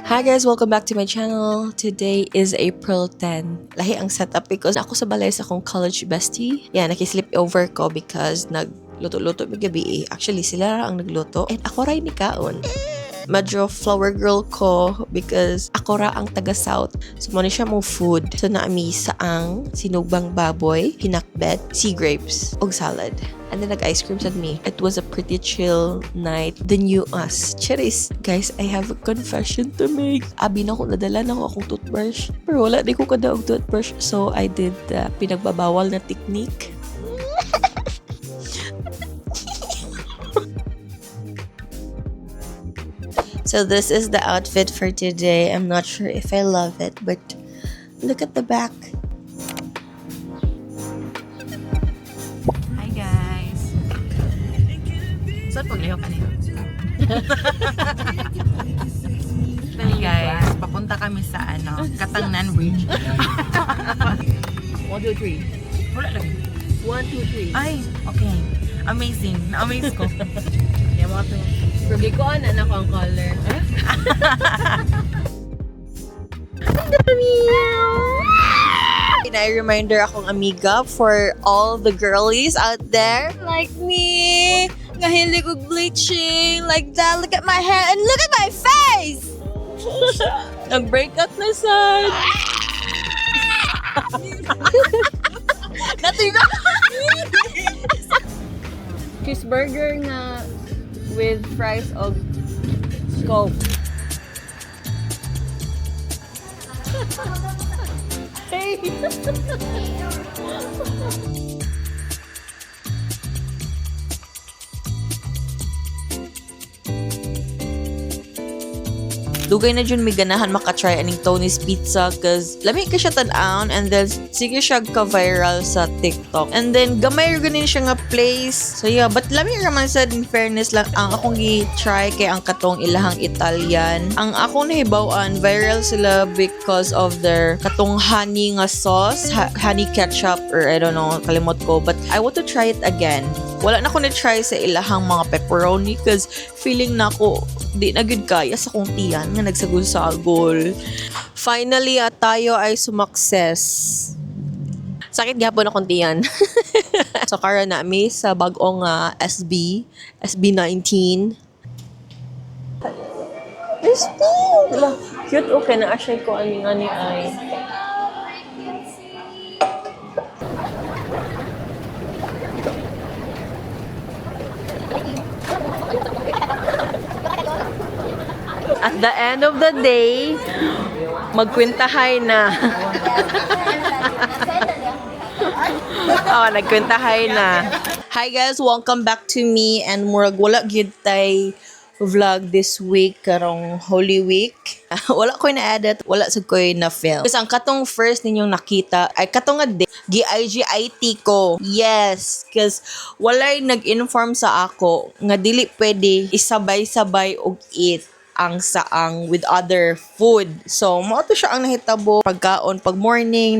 Hi guys! Welcome back to my channel. Today is April 10. Lahi ang setup because ako sa balay sa akong college bestie. Yeah, nakisleep over ko because nagluto-luto may gabi. Actually, sila ang nagluto. And ako rin ni kaon. Medyo flower girl ko because ako ra ang taga-south. So, muna siya mong food. So, naami saang sinugbang baboy, pinakbet, sea grapes, og salad. And then nag-ice cream sa me. It was a pretty chill night. The new us. Cheris. Guys, I have a confession to make. Abi na ko, nadala na ko akong toothbrush. Pero wala, di ko kadaog toothbrush. So, I did the pinagbabawal na technique. So this is the outfit for today. I'm not sure if I love it, but look at the back. Hi guys. Saan pagliho ka niyo? Hi guys, papunta kami sa Katangnan Bridge. 1, 2, 3. Wala lang. 1, 2, 3. Ay, okay. Amazing. Na-amaze ko. Kaya mga ito. Pero ko na ko ang color. Ang dami! Reminder akong amiga for all the girlies out there like me. Nahilig og bleaching like that. Look at my hair and look at my face! Nag-break up na sad. Natiga! Cheeseburger na with fries of scope. Hey! Dugay na dyan may ganahan makatry aning Tony's Pizza cause lami ka siya tan-aon and then sige siya ka-viral sa TikTok. And then gamay ganin siya nga place. So yeah, but lami raman sa in fairness lang ang akong gi-try kay ang katong ilahang Italian. Ang akong nahibaw-an viral sila because of their katong honey nga sauce, honey ketchup or I don't know, kalimot ko. But I want to try it again. Wala na ko na-try sa ilahang mga pepperoni cause feeling na ako di na gud kaya sa kong tiyan nga nagsagol-sagol. Finally, tayo ay sumakses. Sakit gyapon akong tiyan. So karon na mi sa bag-ong SB19. SB! Wala, cute okay na asya ko ani ay. At the end of the day, magkwentahay na. Oh, nagkwentahay na. Hi guys, welcome back to me and murag wala gyud tay vlog this week karong Holy Week. Wala ko na-edit, wala sa ko na-film. Kasi ang katong first ninyong nakita ay katong nga gi-IGIT ko. Yes, because walay nag-inform sa ako nga dili pwede isabay-sabay og eat ang saang with other food. So, mao to siya ang nahitabo. Pagkaon, pag morning,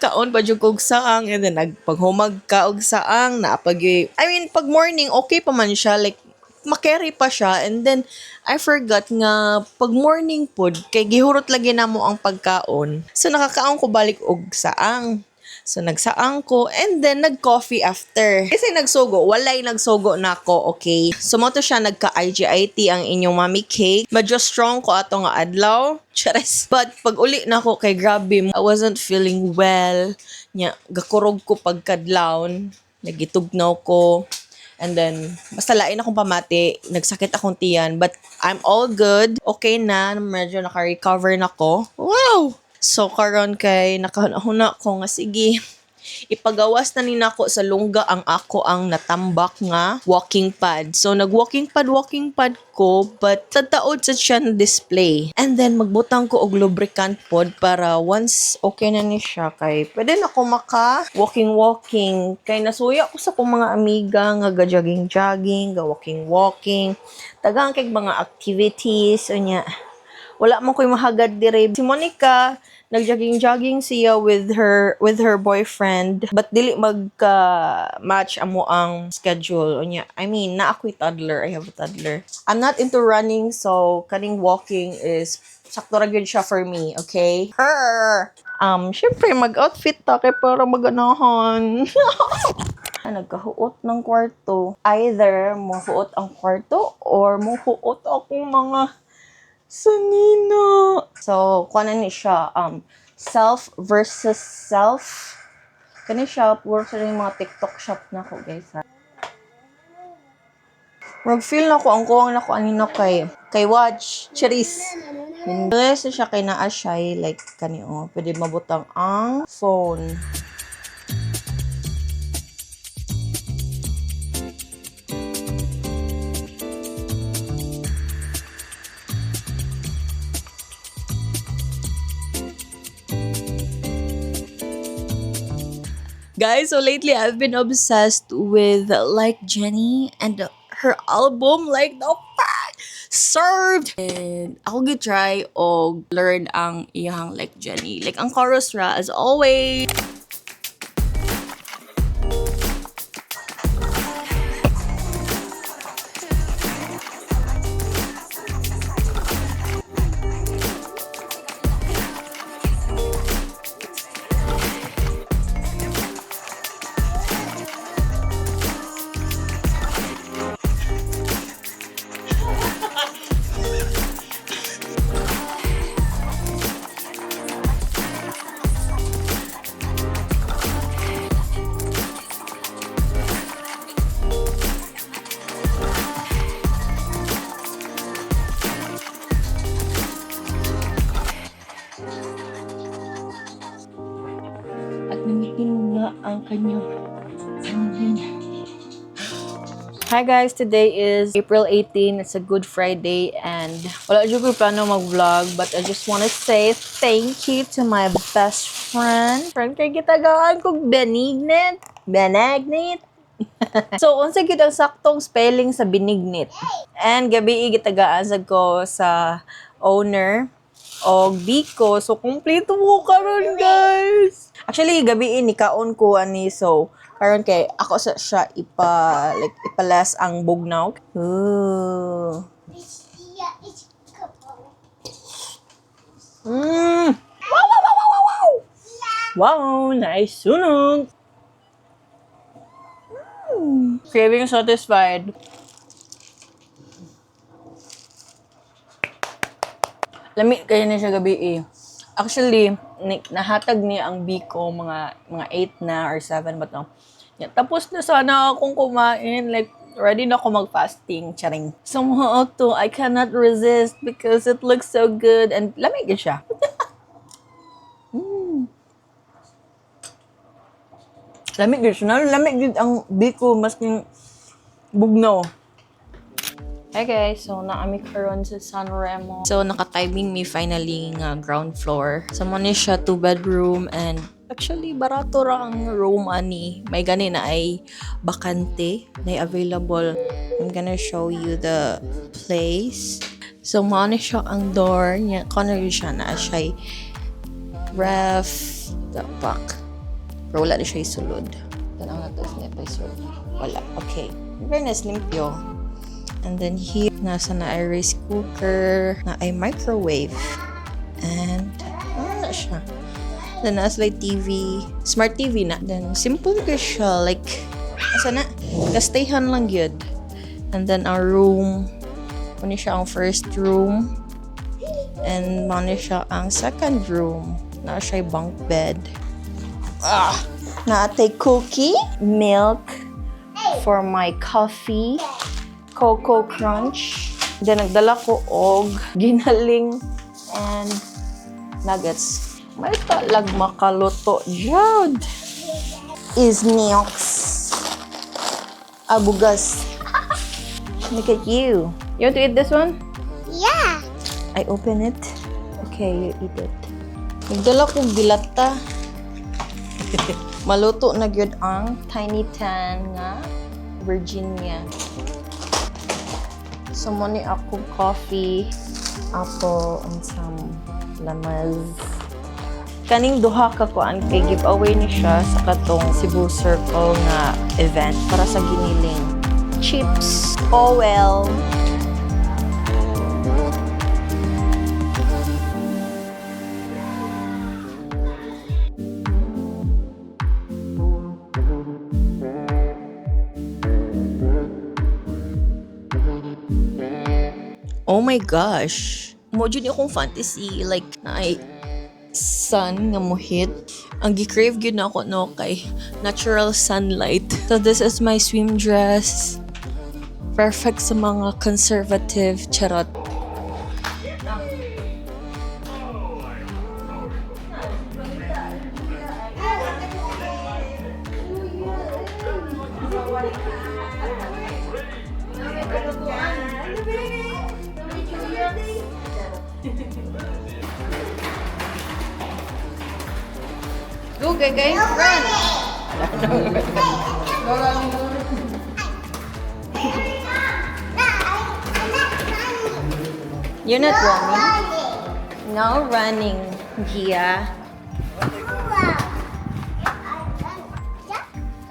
kaon pa jud kog saang, and then pag-humag ka og saang, pag morning, okay pa man siya, like, makerry pa siya, and then, I forgot nga, pag morning pod, kay gihurot lagi na mo ang pagkaon. So, nakakaon ko balik og saang. So, nagsaang ko, and then, nag-coffee after. Kasi nagsugo, walay nagsugo na ako, okay? So, mo to siya, nagka-IGIT ang inyong mommy cake. Medyo strong ko ato nga adlaw. Chares. But, pag uli na ako, kay grabe, I wasn't feeling well. Gakurog ko pagkadlawn. Nagitugnaw ko. And then, basta lain akong pamati, nagsakit akong tiyan, but I'm all good. Okay na, medyo naka-recover na ko. Wow! So, karon kay nakahuna ko nga, sige, ipagawas na ni nako sa lungga ang ako ang natambak nga walking pad. So, nag-walking pad ko, but tataod sa siya na display. And then, magbutang ko og lubricant pod para once okay na ni siya, kay pwede na ako walking. Kay nasuya ko sa kong mga amiga nga ga-jogging, ga-walking. Tagang kay mga activities, o niya. Wala mo ko'y mahagad dire. Si Monica, nagjogging-jogging siya with her boyfriend, but dili magka-match amo ang schedule. Unya, I mean, na ako'y toddler. I have a toddler. I'm not into running, so kaning walking is sakto ra gyud siya for me, okay? Her. Syempre mag-outfit ta kay para maganahan. Nagkahuot ng kwarto. Either muhuot ang kwarto or muhuot akong mga sanina. So, kung ano ni siya, self versus self. Kani siya, work sa rin mga TikTok shop na ko, guys, ha. Mag-feel na ko, ang kuwang na ko, anino kay Watch, Cherise. Bless siya kay naa siya, like, kani, pwede mabutang ang phone. Guys, so lately I've been obsessed with Like Jenny and her album Like the Fuck Served. And ako gitry o learn ang iyang Like Jenny. Like ang chorus ra as always. At namitin nga ang kanyang Hi guys, today is April 18. It's a Good Friday and wala dyan ko plano mag-vlog but I just want to say thank you to my best friend. Friend kay gitagaan kong Benignit. So, unsa gid ang saktong spelling sa binignit. And gabi gitagaan sad ko sa owner o Biko. So, kompleto mo karon guys. Actually, gabi ni kaon ko ani so karon kay ako sa siya ipalas ang bugnaw. Ooh. Wow, wow, wow, wow, wow. Wow, nice sunog. Craving satisfied. Lami kaya na siya gabi eh. Actually, nahatag niya ang Biko mga 8 na or 7 ba to. Yeah, tapos na sana akong kumain. Like, ready na ako mag-fasting. Charing. Somehow to, I cannot resist because it looks so good. And lamig siya. Lamig siya. Lamig ang Biko masking bugnaw. Hey guys, so naami karon sa San Remo. So naka-timing me finally nga ground floor. So mo ni siya 2-bedroom and actually barato ra ang room ani. May gani na ay bakante na available. I'm gonna show you the place. So mo ni siya ang door niya. Corner siya na siya ref the back. Pero wala na siya isulod. Tanaw na to niya pa isulod. Wala. Okay. Fairness limpyo. And then here, nasa na ay rice cooker, na ay microwave. And, na siya. Then, nasa like TV, smart TV na. Then, simple ka siya. Like, asa na? Kastayhan lang yun. And then, our room, muna siya ang first room. And, muna siya ang second room. Na siya bunk bed. Naatay cookie, milk for my coffee. Cocoa Crunch. Then, nagdala ko og ginaling and nuggets. May talag makaluto. Jod! Is milks. Abugas. Look at you. You want to eat this one? Yeah. I open it. Okay, you eat it. Nagdala ko dilata. Maluto na gyud ang Tiny Tan nga Virginia. So, muna ako coffee, apple, and some lemons. Kaning duha ka kuan kay giveaway ni siya sa katong Cebu Circle nga event para sa giniling chips. Oh well. Oh my gosh. Mo jud akong fantasy like na ay sun nga mohit. Ang gi-crave gyud na ako no kay natural sunlight. So this is my swim dress. Perfect sa mga conservative charot. Go, guys, run! You're not running? No running, Gia.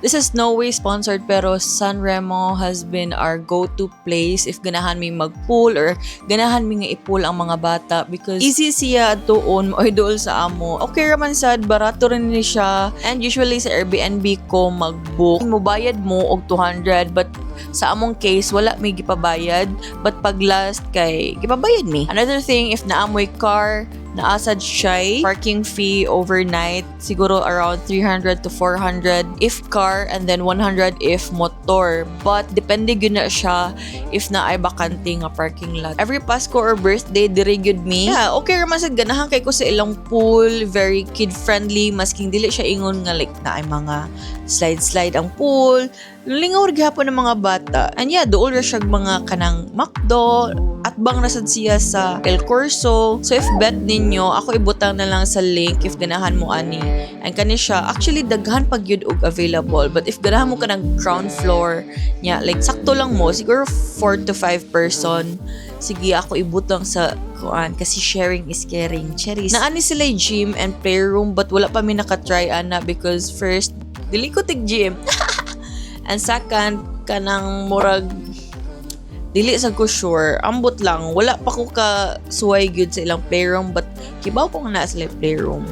This is no way sponsored pero San Remo has been our go-to place if ganahan mi mag-pool or ganahan mi nga i-pool ang mga bata because easy siya doon o doon sa amo. Okay raman sad, barato rin ni siya and usually sa Airbnb ko mag-book. Mubayad mo og 200 but sa among case wala may gipabayad but pag last kay gipabayad mi. Another thing if naamoy car naasad siya parking fee overnight siguro around 300 to 400 if car and then 100 if motor but depende gyud na siya if na ay bakante nga parking lot. Every Pasko or birthday diri gyud mi. Yeah, okay ra man sad ganahan kay ko sa ilang pool, very kid friendly masking dili siya ingon nga like na ay mga slide ang pool. Lingaw gyapon ng mga bata. And yeah, dool ra siya mga kanang McDo at bang nasad siya sa El Corso. So if bet ninyo, ako ibutang na lang sa link if ganahan mo ani. And kani siya, actually daghan pag yun og available. But if ganahan mo ka ng ground floor, yeah, like sakto lang mo, siguro 4 to 5 person. Sige, ako ibutang sa kuan kasi sharing is caring. Cherries. Naani sila gym and playroom but wala pa mi nakatry ana because first, dili ko tig gym. And second, kanang murag dili sa ko sure, ambot lang, wala pa ko ka suway good sa ilang playroom but kibaw ko nga na sila playroom.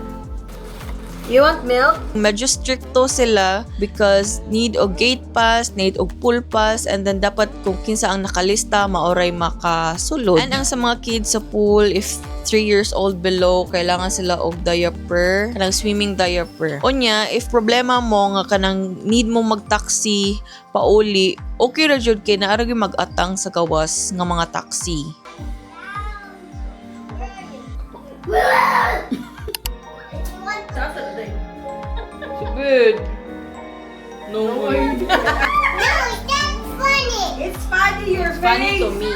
You want milk? Medyo stricto sila because need og gate pass, need og pool pass, and then dapat kung kinsa ang nakalista, maoray makasulod. And ang sa mga kids sa pool, if 3 years old below, kailangan sila og diaper, kanang swimming diaper. Onya, if problema mo nga kanang need mo mag-taxi pauli, okay ra jud kay naara gyud mag-atang sa gawas nga mga taxi. Good. No way. No, that's funny. It's funny, your Funny to me.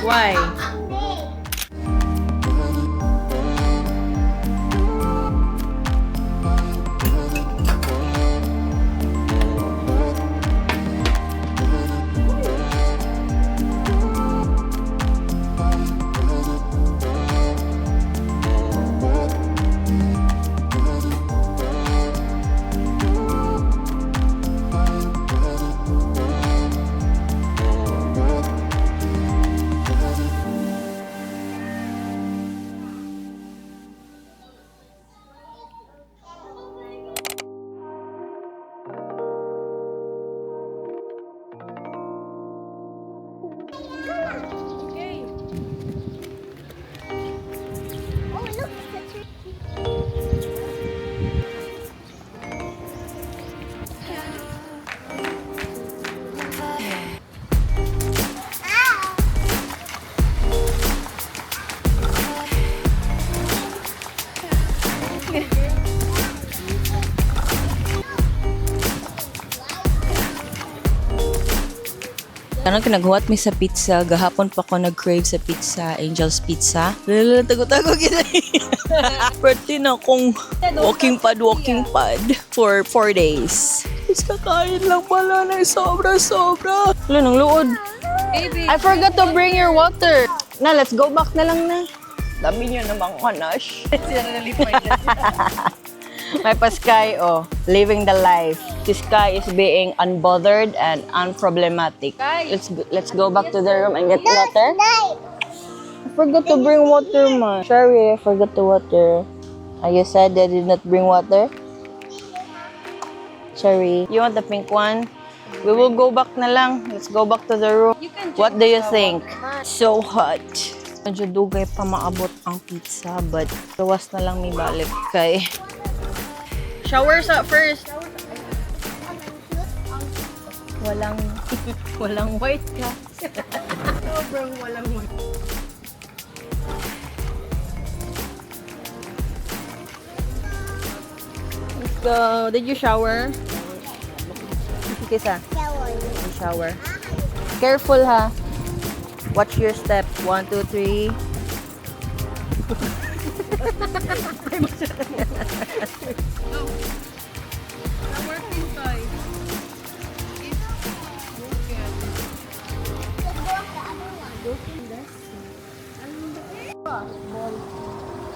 Why? Kanang kinaghuwat mi sa pizza, gahapon pa ko nag-crave sa pizza, Angel's Pizza. Tago-tago kita. Pwede na akong walking pad for 4 days. Tapos kakain lang pala na sobra-sobra. Wala nang luod. Baby. I forgot to bring your water. Na, let's go back na lang na. Dami niyo namang kanash. May pa-Sky, oh. Living the life. Si Sky is being unbothered and unproblematic. Let's go back to the room and get water. I forgot to bring water, ma. Sorry, I forgot the water. You said I did not bring water? Sorry. You want the pink one? We will go back na lang. Let's go back to the room. What do you think? So hot. Medyo dugay pa maabot ang pizza, but gawas na lang may balik kay. Showers up first. Walang white ka. Sobrang walang white. Let's go. Did you shower? Kisa. You shower. Careful ha. Watch your step. 1, 2, 3.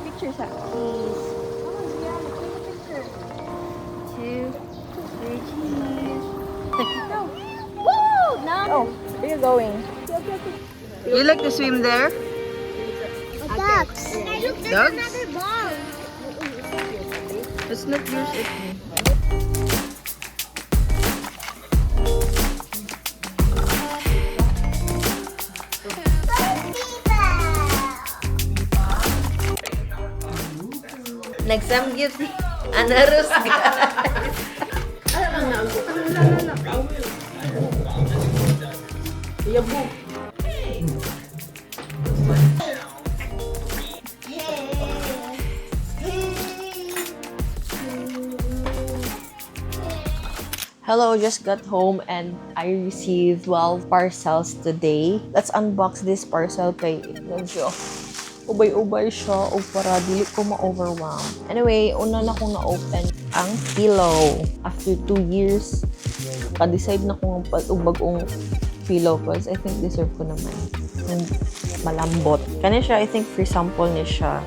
Pictures ha. Please. 2, 3, cheese. Woo! No. Oh, where are you going? You like to swim there? Ducks. Look, there's Ducks? another ball. Let's not use it. Nagsamgyut ni Anarus, guys. Hello, just got home and I received 12 parcels today. Let's unbox this parcel kay medyo ubay-ubay siya o para dili ko ma-overwhelm. Anyway, una na kong na-open ang pillow. After 2 years, ka-decide na kong pag-ubag-ong pillow because I think deserve ko naman. And malambot. Kani siya, I think free sample ni siya.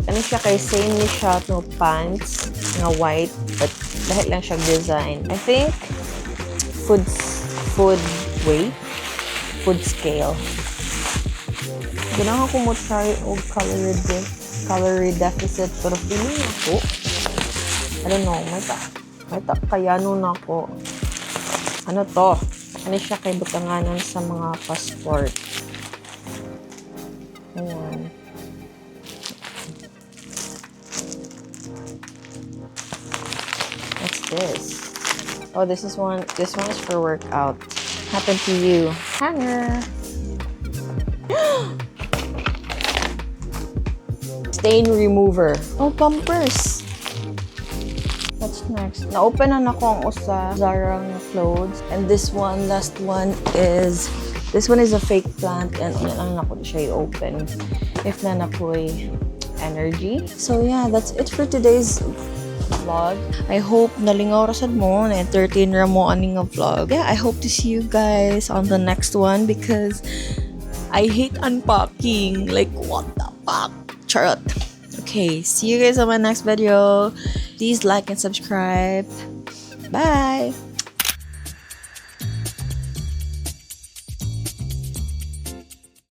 Kani siya kay same ni siya no pants nga white but dahil lang siya design. I think food weight, food scale. Ganahan ko mo try og calorie deficit pero feeling ako I don't know, may kayano na ako. Ano to? Ano siya kay butanganan sa mga passport. Ayan. What's this? Oh, this one is for workout. Happened to you. Hanger. Stain remover. Oh, pampers. What's next? Na-open na ako ang usa Zara nga clothes. And this one, last one is a fake plant and lang na ko siya i-open if na nakoy energy. So yeah, that's it for today's vlog. I hope nalingaw ra sad mo, na-entertain ra mo aning nga vlog. Yeah, I hope to see you guys on the next one because I hate unpacking. Like, what the fuck? Charot. Okay, see you guys on my next video. Please like and subscribe. Bye!